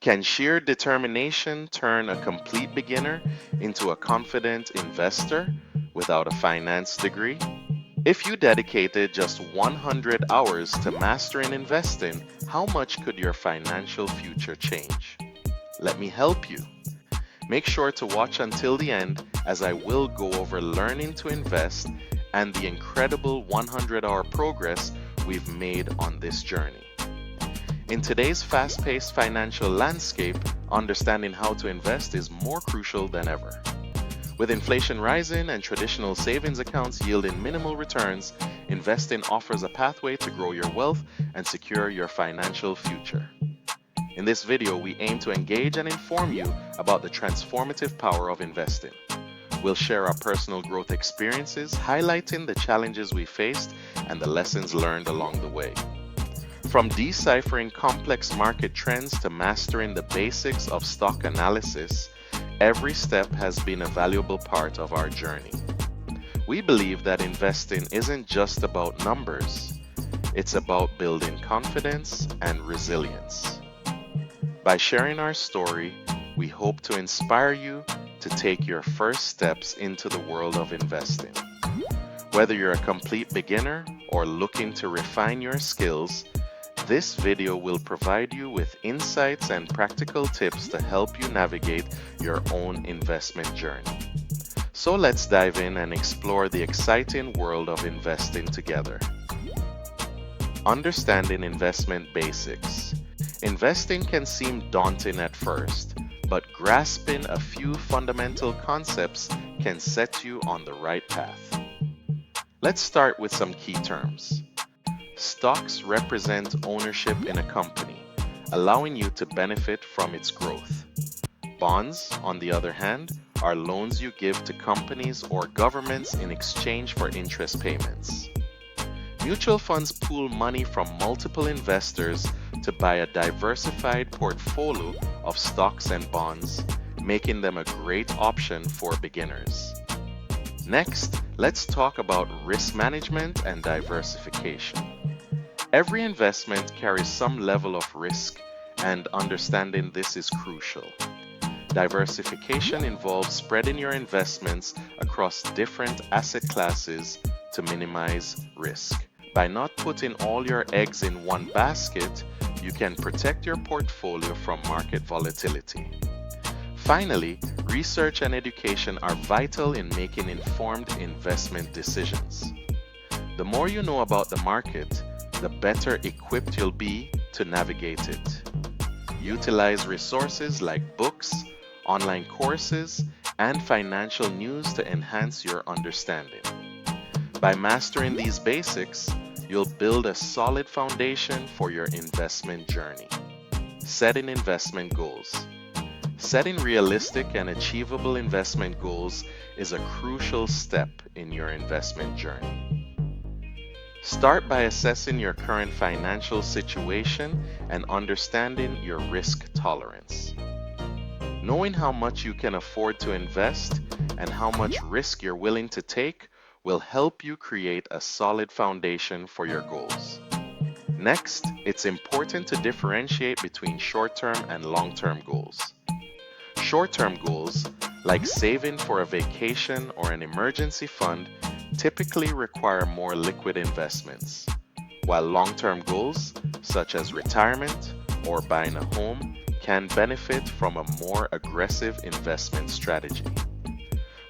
Can sheer determination turn a complete beginner into a confident investor without a finance degree? If you dedicated just 100 hours to mastering investing, how much could your financial future change? Let me help you. Make sure to watch until the end as I will go over learning to invest and the incredible 100-hour progress we've made on this journey. In today's fast-paced financial landscape, understanding how to invest is more crucial than ever. With inflation rising and traditional savings accounts yielding minimal returns, investing offers a pathway to grow your wealth and secure your financial future. In this video, we aim to engage and inform you about the transformative power of investing. We'll share our personal growth experiences, highlighting the challenges we faced and the lessons learned along the way. From deciphering complex market trends to mastering the basics of stock analysis, every step has been a valuable part of our journey. We believe that investing isn't just about numbers, it's about building confidence and resilience. By sharing our story, we hope to inspire you to take your first steps into the world of investing. Whether you're a complete beginner or looking to refine your skills, this video will provide you with insights and practical tips to help you navigate your own investment journey. So let's dive in and explore the exciting world of investing together. Understanding investment basics. Investing can seem daunting at first, but grasping a few fundamental concepts can set you on the right path. Let's start with some key terms. Stocks represent ownership in a company, allowing you to benefit from its growth. Bonds, on the other hand, are loans you give to companies or governments in exchange for interest payments. Mutual funds pool money from multiple investors to buy a diversified portfolio of stocks and bonds, making them a great option for beginners. Next, let's talk about risk management and diversification. Every investment carries some level of risk, and understanding this is crucial. Diversification involves spreading your investments across different asset classes to minimize risk. By not putting all your eggs in one basket, you can protect your portfolio from market volatility. Finally, research and education are vital in making informed investment decisions. The more you know about the market, the better equipped you'll be to navigate it. Utilize resources like books, online courses, and financial news to enhance your understanding. By mastering these basics, you'll build a solid foundation for your investment journey. Setting investment goals. Setting realistic and achievable investment goals is a crucial step in your investment journey. Start by assessing your current financial situation and understanding your risk tolerance. Knowing how much you can afford to invest and how much risk you're willing to take will help you create a solid foundation for your goals. Next, it's important to differentiate between short-term and long-term goals. Short-term goals, like saving for a vacation or an emergency fund, typically require more liquid investments, while long-term goals, such as retirement or buying a home, can benefit from a more aggressive investment strategy.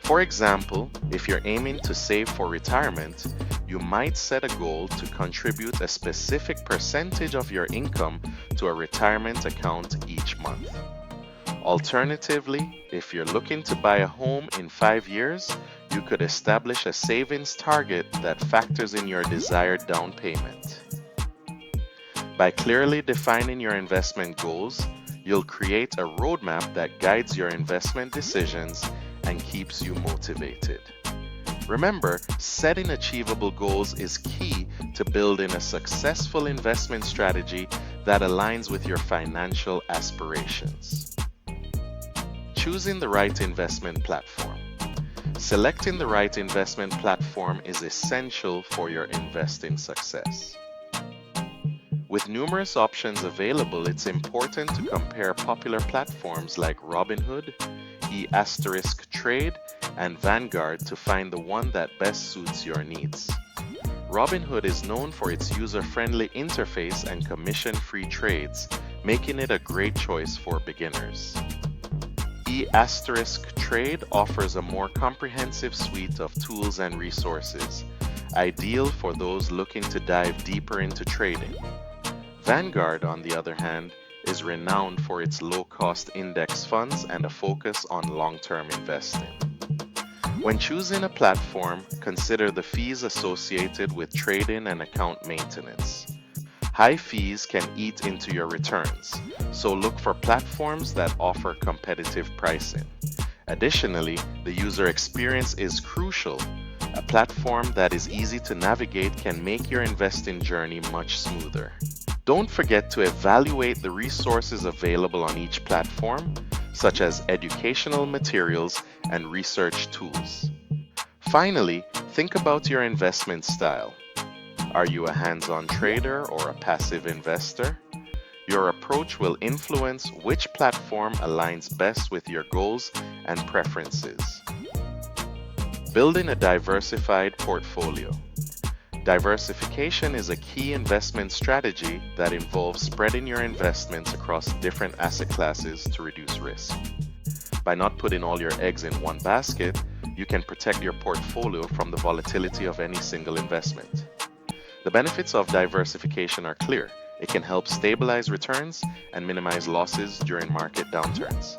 For example, if you're aiming to save for retirement, you might set a goal to contribute a specific percentage of your income to a retirement account each month. Alternatively, if you're looking to buy a home in 5 years, you could establish a savings target that factors in your desired down payment. By clearly defining your investment goals, you'll create a roadmap that guides your investment decisions and keeps you motivated. Remember, setting achievable goals is key to building a successful investment strategy that aligns with your financial aspirations. Choosing the right investment platform. Selecting the right investment platform is essential for your investing success. With numerous options available, it's important to compare popular platforms like Robinhood, E*Trade, and Vanguard to find the one that best suits your needs. Robinhood is known for its user-friendly interface and commission-free trades, making it a great choice for beginners. E*Trade offers a more comprehensive suite of tools and resources, ideal for those looking to dive deeper into trading. Vanguard, on the other hand, is renowned for its low-cost index funds and a focus on long-term investing. When choosing a platform, consider the fees associated with trading and account maintenance. High fees can eat into your returns, so look for platforms that offer competitive pricing. Additionally, the user experience is crucial. A platform that is easy to navigate can make your investing journey much smoother. Don't forget to evaluate the resources available on each platform, such as educational materials and research tools. Finally, think about your investment style. Are you a hands-on trader or a passive investor? Your approach will influence which platform aligns best with your goals and preferences. Building a diversified portfolio. Diversification is a key investment strategy that involves spreading your investments across different asset classes to reduce risk. By not putting all your eggs in one basket, you can protect your portfolio from the volatility of any single investment. The benefits of diversification are clear. It can help stabilize returns and minimize losses during market downturns.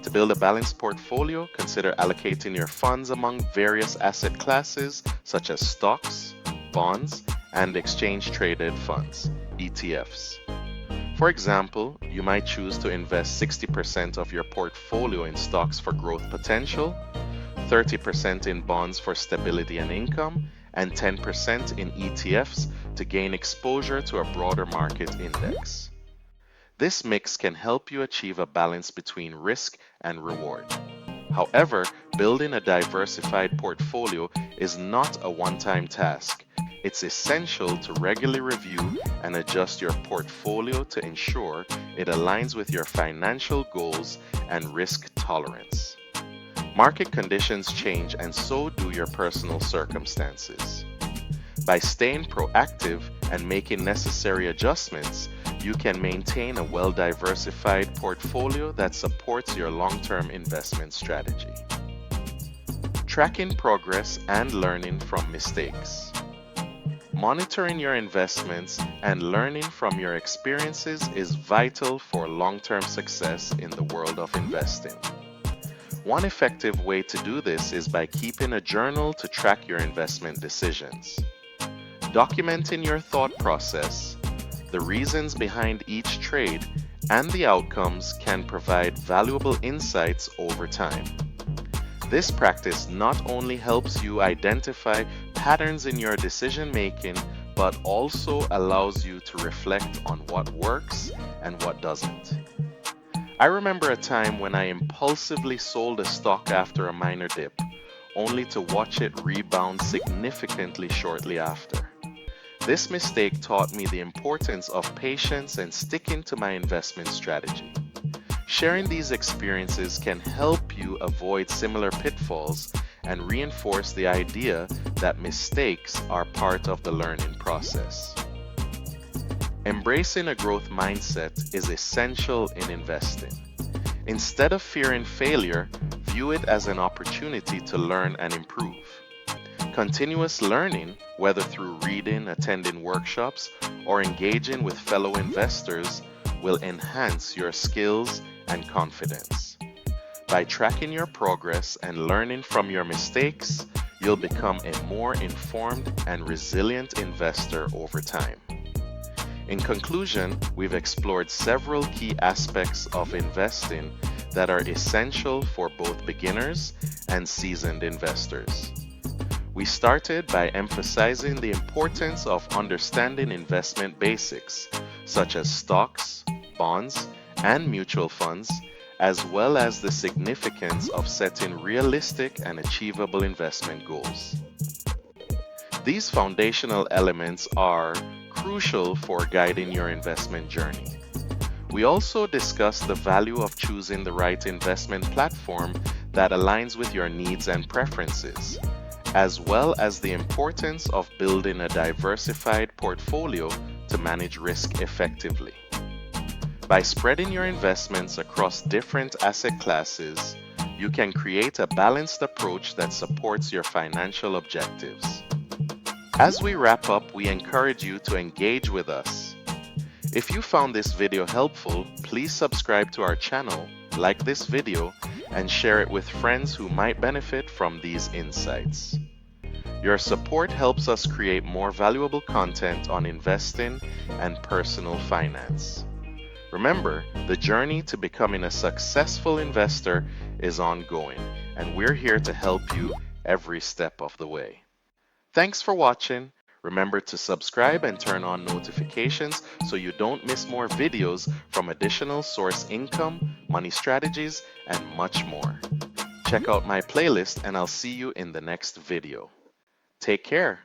To build a balanced portfolio, consider allocating your funds among various asset classes such as stocks, bonds, and exchange-traded funds, ETFs. For example, you might choose to invest 60% of your portfolio in stocks for growth potential, 30% in bonds for stability and income, and 10% in ETFs to gain exposure to a broader market index. This mix can help you achieve a balance between risk and reward. However, building a diversified portfolio is not a one-time task. It's essential to regularly review and adjust your portfolio to ensure it aligns with your financial goals and risk tolerance. Market conditions change, and so do your personal circumstances. By staying proactive and making necessary adjustments, you can maintain a well-diversified portfolio that supports your long-term investment strategy. Tracking progress and learning from mistakes. Monitoring your investments and learning from your experiences is vital for long-term success in the world of investing. One effective way to do this is by keeping a journal to track your investment decisions. Documenting your thought process, the reasons behind each trade, and the outcomes can provide valuable insights over time. This practice not only helps you identify patterns in your decision making, but also allows you to reflect on what works and what doesn't. I remember a time when I impulsively sold a stock after a minor dip, only to watch it rebound significantly shortly after. This mistake taught me the importance of patience and sticking to my investment strategy. Sharing these experiences can help you avoid similar pitfalls and reinforce the idea that mistakes are part of the learning process. Embracing a growth mindset is essential in investing. Instead of fearing failure, view it as an opportunity to learn and improve. Continuous learning, whether through reading, attending workshops, or engaging with fellow investors, will enhance your skills and confidence. By tracking your progress and learning from your mistakes, you'll become a more informed and resilient investor over time. In conclusion, we've explored several key aspects of investing that are essential for both beginners and seasoned investors. We started by emphasizing the importance of understanding investment basics, such as stocks, bonds, and mutual funds, as well as the significance of setting realistic and achievable investment goals. These foundational elements are crucial for guiding your investment journey. We also discuss the value of choosing the right investment platform that aligns with your needs and preferences, as well as the importance of building a diversified portfolio to manage risk effectively. By spreading your investments across different asset classes, you can create a balanced approach that supports your financial objectives. As we wrap up, we encourage you to engage with us. If you found this video helpful, please subscribe to our channel, like this video, and share it with friends who might benefit from these insights. Your support helps us create more valuable content on investing and personal finance. Remember, the journey to becoming a successful investor is ongoing, and we're here to help you every step of the way. Thanks for watching. Remember to subscribe and turn on notifications so you don't miss more videos from additional source income, money strategies, and much more. Check out my playlist and I'll see you in the next video. Take care.